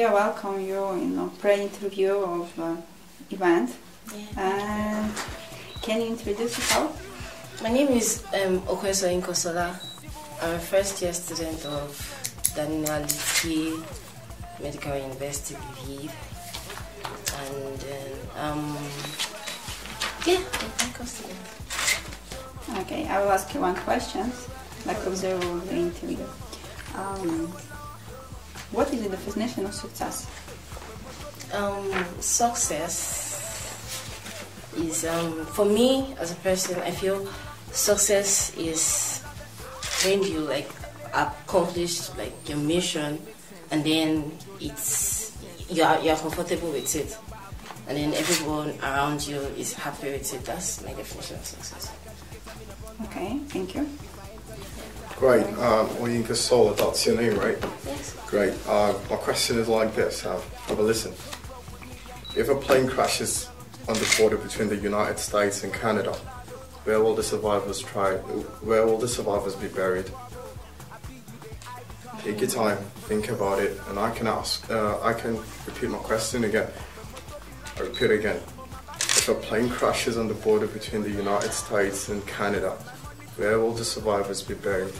are welcome you in pre-interview of event. Yeah. And can you introduce yourself? My name is Okweso Inkosola. I'm a first year student of Daniel Medical University, Lviv. And yeah, I'm a medical student. Okay, I will ask you one question, like observe the interview. What is the definition of success? Success is, for me as a person, I feel success is when you like accomplish like your mission, and then you're comfortable with it, and then everyone around you is happy with it. That's my definition of success. Okay, thank you. Great. Oyinka Sola, that's your name, right? Yes. Great. My question is like this. Have a listen. If a plane crashes on the border between the United States and Canada, where will the survivors be buried? Take your time, think about it, and I can repeat my question again. I repeat again. If a plane crashes on the border between the United States and Canada, where will the survivors be buried?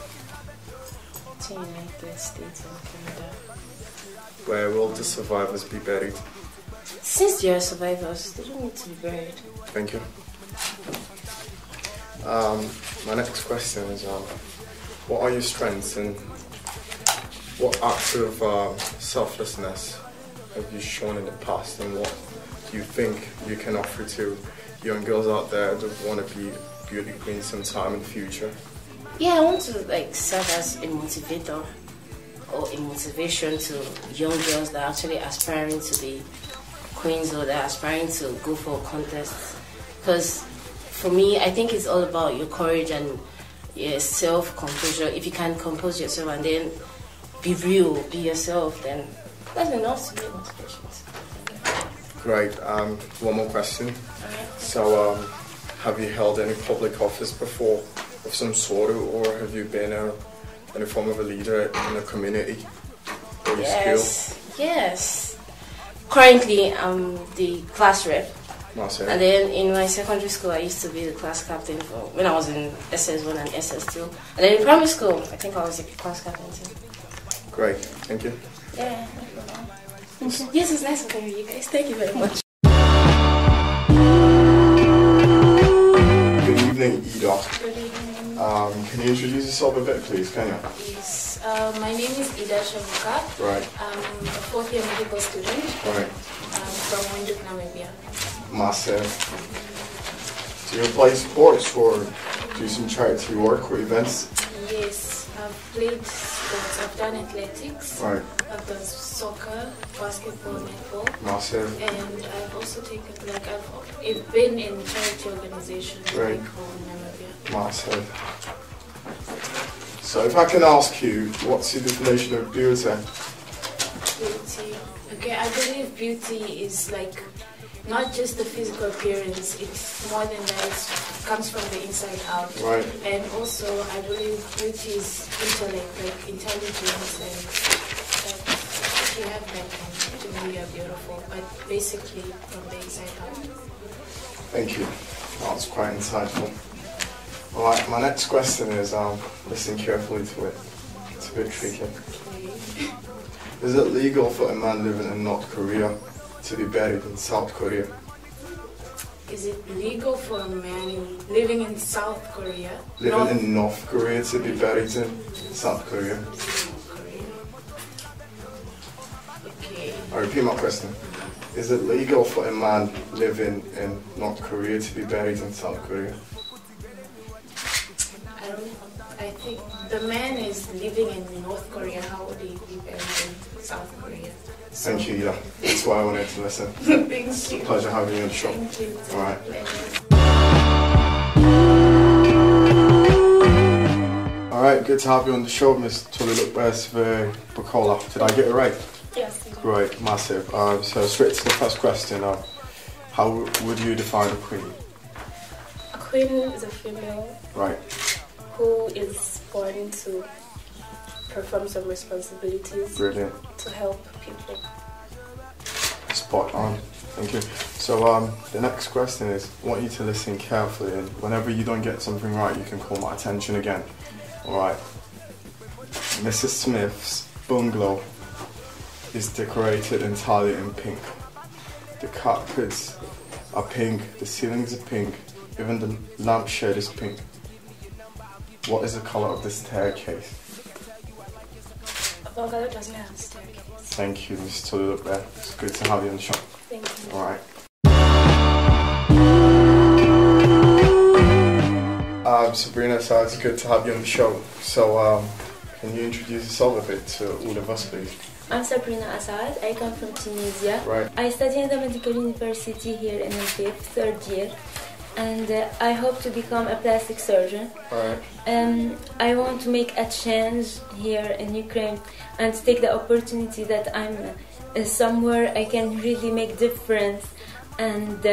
The United States and Canada. Where will the survivors be buried? Since they are survivors, they don't need to be buried. Thank you. My next question is, what are your strengths and what acts of selflessness have you shown in the past, and what do you think you can offer to young girls out there that want to be beauty queens sometime in the future? Yeah, I want to like serve as a motivator or a motivation to young girls that are actually aspiring to be queens, or they're aspiring to go for contests. Because for me, I think it's all about your courage and your self-composure. If you can compose yourself and then be real, be yourself, then that's enough to be a motivation. Great. One more question. So, have you held any public office before of some sort, or have you been any form of a leader in a community or your school? Yes. Currently, I'm the class rep. Awesome. And then in my secondary school, I used to be the class captain when I was in SS1 and SS2. And then in primary school, I think I was the class captain too. Great. Thank you. Yeah. Yes, it's nice to meet you guys. Thank you very much. Good evening, Ida. Good evening. Can you introduce yourself a bit, please? Can you? Yes. My name is Ida Shavuka. Right. I'm a fourth year medical student. Right. From Windhoek, Namibia. Massive. Do you play sports or do some charity work or events? Yes. I've played sports. I've done athletics. Right. I've done soccer, basketball, netball. Massive. And I've also taken, I've been in charity organizations Right. back home in Namibia. Massive. So if I can ask you, what's your definition of beauty? Beauty. Okay, I believe beauty is like not just the physical appearance, it's more than that, it comes from the inside out. Right. And also I believe beauty is intellect, like intelligence, and that if you have that, then to me you're beautiful, but basically from the inside out. Thank you. That's quite insightful. Alright, my next question is, listen carefully to it. It's a bit tricky. Okay. Is it legal for a man living in North Korea to be buried in South Korea? Is it legal for a man living in South Korea? Living in North Korea to be buried in South Korea? South Korea. Okay. I repeat my question. Is it legal for a man living in North Korea to be buried in South Korea? I think the man is living in North Korea. How would he be buried in South Korea? So, Thank you, yeah. That's why I wanted to listen. Thank It's a you. pleasure having you on the show. Thank you. Alright. Alright, good to have you on the show, Miss Tulilukbes Bukola. Did I get it right? Yes. Great, massive. So straight to the first question. How would you define a queen? A queen is a female Right. who is born to perform some responsibilities Brilliant. to help people. Spot on. Thank you. So the next question is, I want you to listen carefully, and whenever you don't get something right, you can call my attention again. Alright. Mrs. Smith's bungalow is decorated entirely in pink. The carpets are pink, the ceilings are pink, even the lampshade is pink. What is the colour of the staircase? A bungalow doesn't have a staircase. Thank you, Mrs. Tulip there. It's good to have you on the show. Thank you. Alright. Sabrina, so it's good to have you on the show. So, can you introduce yourself a bit to all of us, please? I'm Sabrina Assad. I come from Tunisia. Right. I study in the medical university here in Lviv, third year, and I hope to become a plastic surgeon. Right. I want to make a change here in Ukraine and take the opportunity that I'm somewhere I can really make difference. And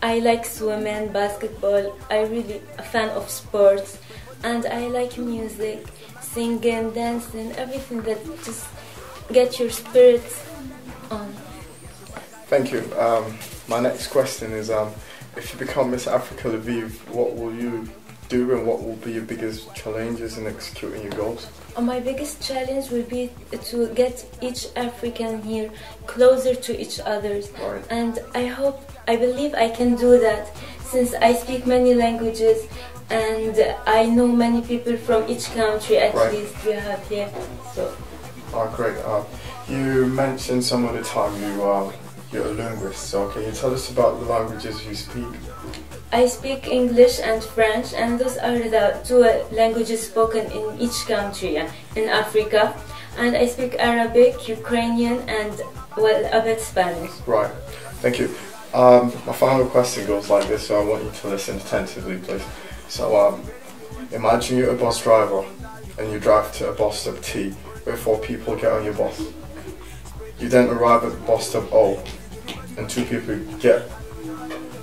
I like swimming, basketball. I'm really a fan of sports, and I like music, singing, dancing, everything that just get your spirits on. Thank you. My next question is, if you become Miss Africa Lviv, what will you do and what will be your biggest challenges in executing your goals? My biggest challenge will be to get each African here closer to each other. Right. And I believe I can do that, since I speak many languages and I know many people from each country, at Right. least we have here. So. Oh, great. You mentioned some of the time you're a linguist, so can you tell us about the languages you speak? I speak English and French, and those are the two languages spoken in each country in Africa. And I speak Arabic, Ukrainian, and well, a bit Spanish. Right. Thank you. My final question goes like this, so I want you to listen attentively, please. So, imagine you're a bus driver and you drive to a bus stop T where 4 people get on your bus. You then arrive at bus stop O and 2 people get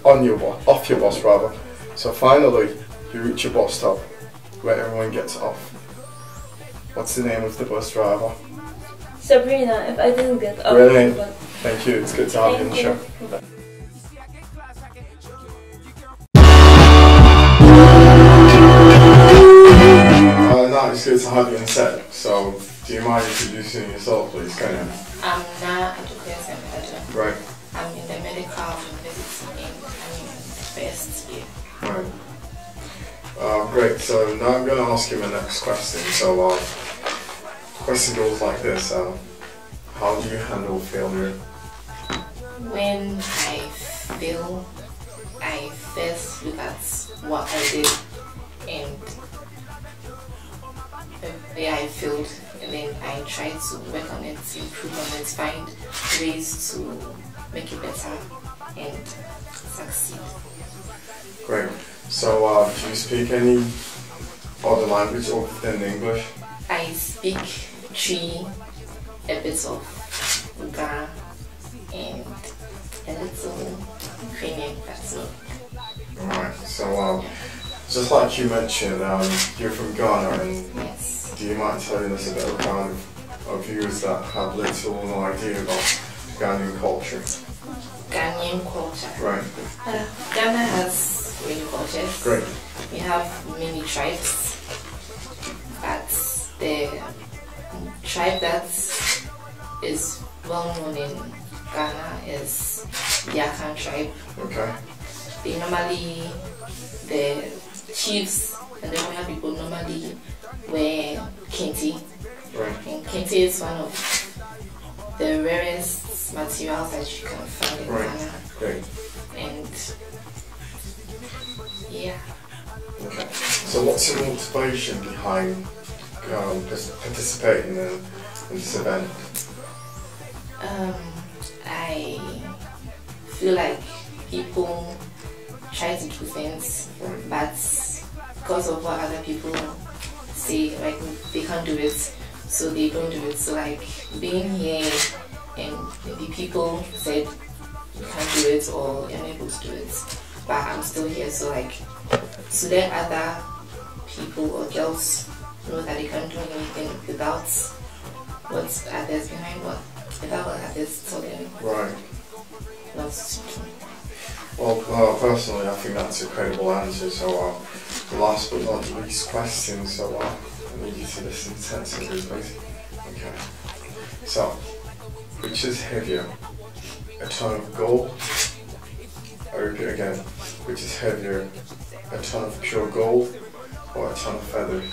on your bus, off your bus rather. So finally, you reach your bus stop where everyone gets off. What's the name of the bus driver? Sabrina, if I didn't get off. Brilliant. Thank you. It's good to have you on the show. Now it's good to have you on set. So, do you mind introducing yourself, please? Can you? I'm not educated medical. Right. I'm in the medical university in first year. Right. Great. So now I'm going to ask you my next question. So, question goes like this: how do you handle failure? When I fail, I first look at what I did and where I failed, and then I try to work on it, improve on it, find ways to make it better and succeed. Great. So, do you speak any other language other than English? I speak 3 a bit of Ghana and a little Ukrainian, that's all. Alright. So, just like you mentioned, you're from Ghana, and Yes. do you mind telling us a bit of kind of viewers that have little or no idea about Ghanaian culture? Ghanaian culture. Right. Ghana has many cultures. Great. We have many tribes, but the tribe that is well known in Ghana is the Akan tribe. Okay. They normally, the chiefs and the royal people normally wear kente. Right. And kente is one of the rarest materials that you can find in Right. Ghana. Great. And yeah. Okay. So, what's your motivation behind participating in this event? I feel like people try to do things, but because of what other people say, like they can't do it, so they don't do it. So like being here and maybe people said you can't do it or you're unable to do it, but I'm still here. So like to let other people or girls know that they can't do anything without what others behind what without what others told them. Right. That's Well, personally, I think that's a credible answer. So, last but not least question. So, I need you to listen intensively, please. Okay. So, which is heavier, a ton of gold? I repeat again. Which is heavier, a ton of pure gold or a ton of feathers?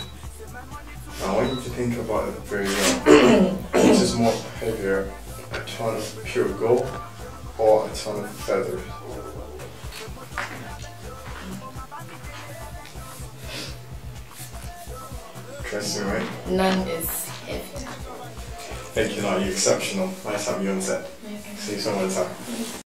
Now, I want you to think about it very well. Which is more heavier, a ton of pure gold or a ton of feathers? Interesting, right? none is heavy. Thank you, Nat. You're exceptional. Nice having you on set. See you some other time.